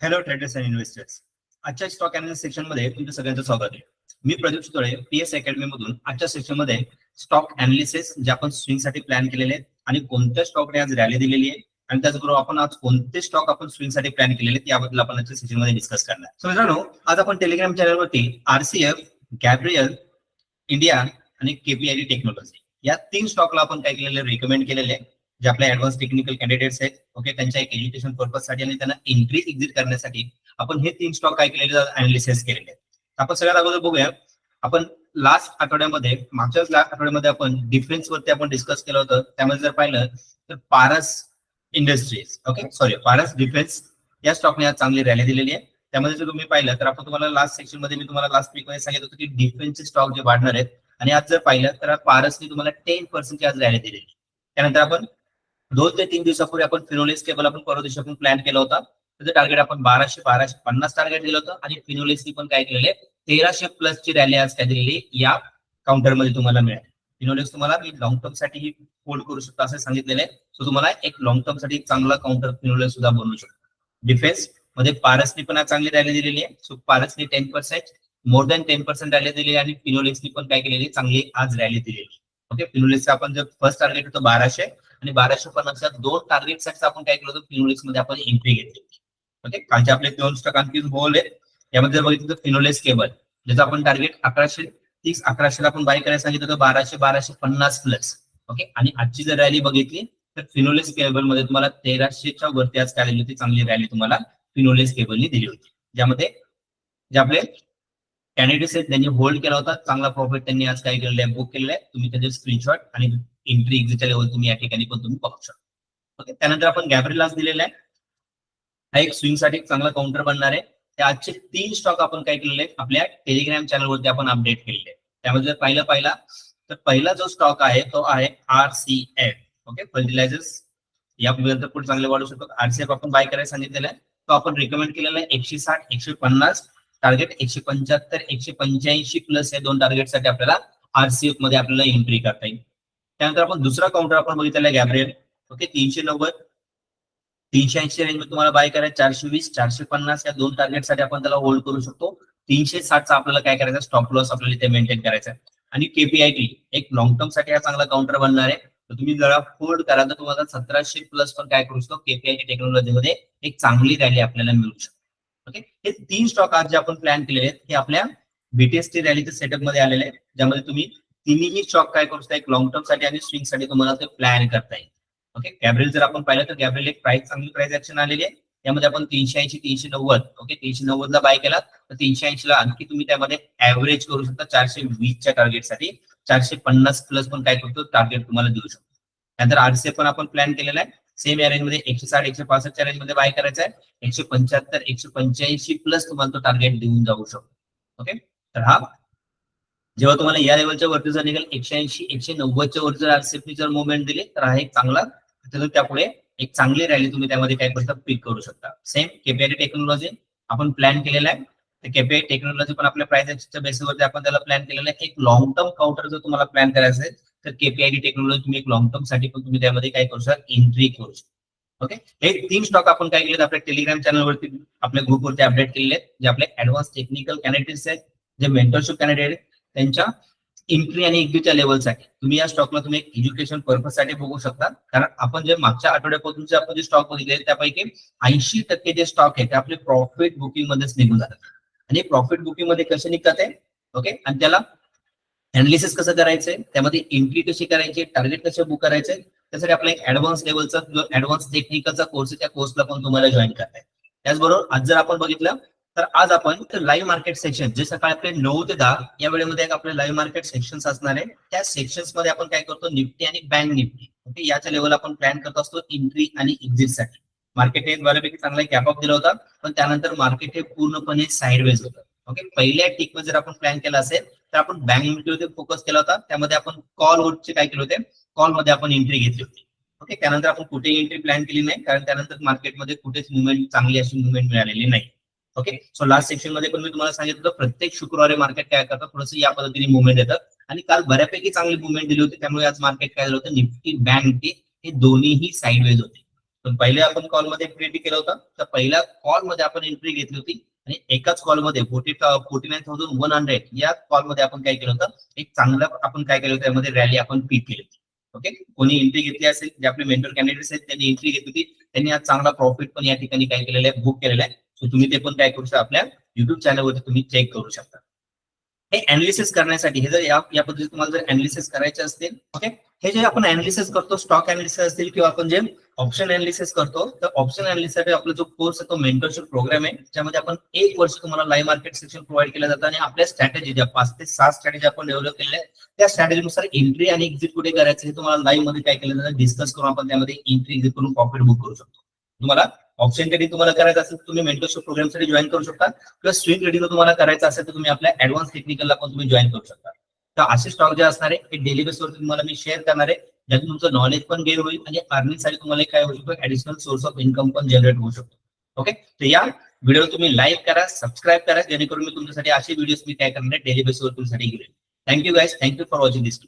Hello traders and investors. आजच्या stock analysis section मध्ये तुमचं सगळ्यांचं स्वागत आहे. मी प्रदीप सुतळे, पीएस अकॅडमी मधून. आजच्या सेक्शन मध्ये स्टॉक अनालिसिस जे आपण स्विंग साठी प्लॅन केलेले आहेत आणि कोणत्या स्टॉकने आज रॅली दिलेली आहे आणि त्याचबरोबर आपण आज कोणते स्टॉक आपण स्विंग साठी प्लॅन केलेले आहेत याबद्दल आपण आजच्या सेशन मध्ये डिस्कस करणार. सो मित्रांनो, आज आपण टेलिग्राम चॅनलवरती आरसीएफ, गॅब्रियल, इंडिया आणि केपीआयडी टेक्नॉलॉजी या 3 स्टॉकला आपण काय केलेले रिकमेंड केलेले आहे, जे आपले ऍडव्हान्स टेक्निकल कॅन्डिडेट्स आहेत. ओके, त्यांच्या एक एज्युकेशन पर्पज साठी आणि त्यांना एंट्री एक्झिट करण्यासाठी आपण हे 3 स्टॉक काय केलेले अनालिसिस केलेले आहेत. आपण सगळ्यात अगोदर बघूया, आपण लास्ट आठवड्यामध्ये मागच्याच लास्ट आठवड्यामध्ये आपण डिफेन्स वरती आपण डिस्कस केलं होतं. त्यामध्ये जर पाहिलं तर Paras industries, okay sorry Paras defence या स्टॉकने आज चांगली रॅली दिलेली आहे. त्यामध्ये जर तुम्ही पाहिलं तर आपण तुम्हाला लास्ट सेक्शन मध्ये मी तुम्हाला लास्ट वीक मध्ये सांगितलं होतं की डिफेन्सचे स्टॉक जे वाढणार आहेत आणि आज जर पाहिलं तर पारसने तुम्हाला 10% ची आज रॅली दिलेली. त्यानंतर आपण 2 ते 3 दिवसापूर्वी आपण फिनोलेक्स केबल आपण परवा दिवशी आपण प्लॅन केला होता. त्याचं टार्गेट आपण 1250 टार्गेट दिलं होतं आणि फिनोलेक्सनी पण काय केलेले 1300 प्लस ची रॅली आज काय दिलेली या काउंटरमध्ये तुम्हाला मिळेल. फिनोलेक्स तुम्हाला मी लॉंग टर्म साठी ही होल्ड करू शकता असं सांगितलेलं आहे. सो तुम्हाला एक लॉंग टर्म साठी चांगला काउंटर फिनोलेक्स सुद्धा बनवू शकतो. डिफेन्स मध्ये पारसनी पण आज चांगली रॅली दिलेली आहे. सो पारसनी 10% मोर दॅन 10% रॅली दिलेली आणि फिनोलेक्सनी पण काय केलेली चांगली आज रॅली दिलेली. ओके, फिनोलेक्स आपण जर फर्स्ट टार्गेट होतं 1200 आणि 1250 2 टार्गेट साठी आपण काय केलं होतं फिनोलेक्स मध्ये आपण एंट्री घेतली. ओके, कालचे आपले 2 स्टॉक आणखी होल आहेत. यामध्ये जर बघितलं तर फिनोलेक्स केबल ज्याचं आपण टार्गेट 1130 1100 आपण बाय करायला सांगितलं होतं 1250 प्लस. ओके, आणि आजची जर रॅली बघितली तर फिनोलेक्स केबल मध्ये तुम्हाला 1300च्या वरती आज काय दिली होती चांगली रॅली तुम्हाला फिनोलेक्स केबलनी दिली होती. ज्यामध्ये जे आपले कॅन्डिडेट्स आहेत त्यांनी होल्ड केला होता, चांगला प्रॉफिट त्यांनी आज काय केलेलं आहे बुक केलेलं आहे. तुम्ही त्याचे स्क्रीनशॉट आणि एंट्री एक्झिटच्या लेवल तुम्ही या ठिकाणी पण तुम्ही पाहू शकता. ओके, त्यानंतर आपण गॅब्रियल आज दिलेला आहे. हा एक स्विंग साठी चांगला काउंटर बनणार आहे. त्या आजचे 3 स्टॉक आपण काय केलेले आपल्या टेलिग्राम चॅनलवरती आपण अपडेट केलेले आहे. त्यामध्ये जर पाहिला तर पहिला जो स्टॉक आहे तो आहे आरसीएफ. ओके, फर्टिलायझर्स यापर्यंत पुढे चांगले वाढू शकतो. आरसीएफ आपण बाय करायला सांगितलेलं आहे. तो आपण रिकमेंड केलेला आहे 160 150 टार्गेट 175 185 प्लस या 2 टार्गेट साठी आपल्याला आरसीएफ मध्ये आपल्याला एंट्री करता येईल. त्यानंतर आपण दुसरा काउंटर आपण बघितलेला आहे गॅब्रियल. ओके, 390 380 रेंज मध्ये तुम्हाला बाय करायचं 420 450 या 2 टार्गेट साठी आपण त्याला होल्ड करू शकतो. 360 चा आपल्याला काय करायचं स्टॉप लॉस आपल्याला इथे मेंटेन करायचा आहे. आणि केपीआयटी एक लॉंग टर्म साठी हा चांगला काउंटर बनणार आहे. तर तुम्ही जरा होल्ड करा तर तुम्हाला 1700 प्लस पण काय करू शकतो केपीआयटी टेक्नॉलॉजी मध्ये एक चांगली रॅली आपल्याला मिळू शकते. ओके, हे 3 स्टॉक आज जे आपण प्लॅन केलेले आहेत हे आपल्या बीटीएसटी रॅलीच्या सेटअप मध्ये आलेले आहेत, ज्यामध्ये तुम्ही तिन्ही स्टॉक काय करू शकता एक लॉंग टर्म साठी आणि स्विंग साठी तुम्हाला ते प्लॅन करता येईल. ओके, गॅब्रियल जर आपण पाहिलं तर गॅब्रियल एक चांगली प्राइस ऍक्शन आलेली आहे. यामध्ये आपण 380 390 ओके 390 ला बाय केला तर 380 ला आणखी तुम्ही त्यामध्ये ऍव्हरेज करू शकता 420च्या टार्गेटसाठी 450 प्लस पण काय करतो टार्गेट तुम्हाला देऊ शकतो. त्यानंतर आरसीएफ पण आपण प्लॅन केलेला आहे. सेम या रेंज मध्ये 160 165च्या रेंज मध्ये बाय करायचा आहे. 175 185 प्लस तुम्हाला तो टार्गेट देऊन जाऊ शकतो. ओके, तर हा जेव्हा तुम्हाला या लेवलच्या वरती जर निघेल 180 190च्या वर जर आरसीएफनी जर मुवमेंट दिली तर हा एक चांगला त्यापुढे एक चांगली रॅली तुम्ही त्यामध्ये काय करता पिक करू शकता. सेम केपीआयडी टेक्नॉलॉजी आपण प्लॅन केलेला आहे. तर केपीआयडी टेक्नॉलॉजी पण आपल्या प्राइस ऍक्शनच्या बेसिसवरती आपण त्याला प्लॅन केलेला आहे. एक लॉंग टर्म काउंटर जर तुम्हाला प्लॅन करायचं आहे तर केपीआयडी टेक्नॉलॉजी तुम्ही एक लॉंग टर्म साठी पण तुम्ही त्यामध्ये काय करू शकता एंट्री करू शकता. ओके, हे 3 स्टॉक आपण काय केलेत आपल्या टेलिग्राम चॅनलवरती आपल्या ग्रुपवरती अपडेट केलेले आहेत, जे आपले ऍडव्हान्स टेक्निकल कॅन्डिडेट्स आहेत, जे मेंटरशिप कॅन्डिडेट आहेत त्यांच्या एंट्री आणि एक्झिटच्या लेवलसाठी तुम्ही या स्टॉकला तुम्ही एक एज्युकेशन पर्पज साठी बघू शकता. कारण आपण जे मागच्या आठवड्यापासून जे आपण जे स्टॉक बघितले त्यापैकी 80% जे स्टॉक आहे ते आपले प्रॉफिट बुकिंग मध्येच निघून जातात. आणि प्रॉफिट बुकिंग मध्ये कसे निघतात आहे ओके, आणि त्याला अनालिसिस कसं करायचंय, त्यामध्ये एंट्री कशी करायची, टार्गेट कसे बुक करायचे, त्यासाठी आपला एक ऍडव्हान्स लेवलचा जो ऍडव्हान्स टेक्निकलचा कोर्स आहे त्या कोर्सला पण तुम्हाला जॉईन करताय. त्याचबरोबर आज जर आपण बघितलं तर आज आपण लाईव्ह मार्केट सेक्शन जे सकाळी आपले 9 ते 10 या वेळेमध्ये एक आपले लाईव्ह मार्केट सेक्शन्स असणार आहे. त्या सेक्शन्स मध्ये आपण काय करतो निफ्टी आणि बँक निफ्टी ओके याच्या लेवल आपण प्लॅन करत असतो एंट्री आणि एक्झिट साठी. मार्केट हे बऱ्यापैकी चांगला गॅप अप दिला होता, पण त्यानंतर मार्केट हे पूर्णपणे साइडवेज होतं. ओके, पहिल्या टिक मध्ये जर आपण प्लॅन केला असेल तर आपण बँक निफ्टीवर फोकस केला होता. त्यामध्ये आपण कॉल वरचे काय केले होते, कॉल मध्ये आपण एंट्री घेतली होती. ओके, त्यानंतर आपण कुठे एंट्री प्लॅन केली नाही, कारण त्यानंतर मार्केटमध्ये कुठेच मुवमेंट चांगली अशी मुवमेंट मिळालेली नाही. ओके, सो लास्ट सेक्शन मध्ये पण मी तुम्हाला सांगितलं होतं प्रत्येक शुक्रवारी मार्केट काय करतं थोडंसं या पद्धतीने मुवमेंट येतं आणि काल बऱ्यापैकी चांगली मुवमेंट दिली होती. त्यामुळे आज मार्केट काय झालं होतं निफ्टी बँक निफ्टी हे दोन्हीही साइडवेज होते. पण पहिले आपण कॉलमध्ये एंट्री केलं होतं, तर पहिल्या कॉलमध्ये आपण एंट्री घेतली होती आणि एकाच कॉलमध्ये 49,100 या कॉलमध्ये आपण काय केलं होतं, एक चांगलं आपण काय केलं होतं, यामध्ये रॅली आपण पीक केली होती. ओके, कोणी एंट्री घेतली असेल, जे आपले मेंटर कॅन्डिडेट्स आहेत त्यांनी एंट्री घेतली होती, त्यांनी आज चांगला प्रॉफिट पण या ठिकाणी काय केलेलं आहे, बुक केलेला आहे. सो तुम्ही ते पण काय करू शकता, आपल्या युट्यूब चॅनलवरती तुम्ही चेक करू शकता. हे अनालिसिस करण्यासाठी, हे जर या पद्धतीने तुम्हाला जर अनालिसिस करायचे असतील, ओके, हे जे आपण अनालिसिस करतो, स्टॉक अनालिसिस असतील किंवा आपण जे ऑप्शन अनालिसिस करतो, तर ऑप्शन अनालिसिस आपला जो कोर्स आहे तो मेंटरशिप प्रोग्राम आहे, ज्यामध्ये आपण 1 वर्ष तुम्हाला लाईव्ह मार्केट सेक्शन प्रोव्हाइड केलं जातं आणि आपल्या स्ट्रॅटेजी ज्या 5 ते 6 स्ट्रॅटेजी आपण डेव्हलप केलेल्या आहेत, त्या स्ट्रॅटेजीनुसार एंट्री आणि एक्झिट कुठे करायचं हे तुम्हाला लाईव्ह मध्ये काय केलं जातं, डिस्कस करून आपण त्यामध्ये एंट्री एक्झिट करून प्रॉफिट बुक करू शकतो. तुम्हाला ऑप्शन ट्रेडिंग तुम्हाला करायचं असेल तर तुम्ही मेंटरशिप प्रोग्रामसाठी जॉईन करू शकता, किंवा स्विंग ट्रेडिंग तुम्हाला करायचं असेल तर तुम्ही आपल्या ऍडव्हान्स टेक्निकलला पण तुम्ही जॉईन करू शकता. तर असे स्टॉक जे असणार आहे हे डेली बेसवरती तुम्हाला मी शेअर करणार आहे, ज्यातून तुमचं नॉलेज पण गेन होईल आणि अर्निंगसाठी तुम्हाला काय होऊ शकतो, ऍडिशनल सोर्स ऑफ इन्कम पण जनरेट होऊ शकतो. ओके, तर या व्हिडिओ तुम्ही लाईक करा, सबस्क्राईब करा, जेणेकरून मी तुमच्यासाठी असे व्हिडिओज मी काय करणार आहे डेली बेसवर तुमच्यासाठी घेऊन. Thank you guys, thank you for watching this.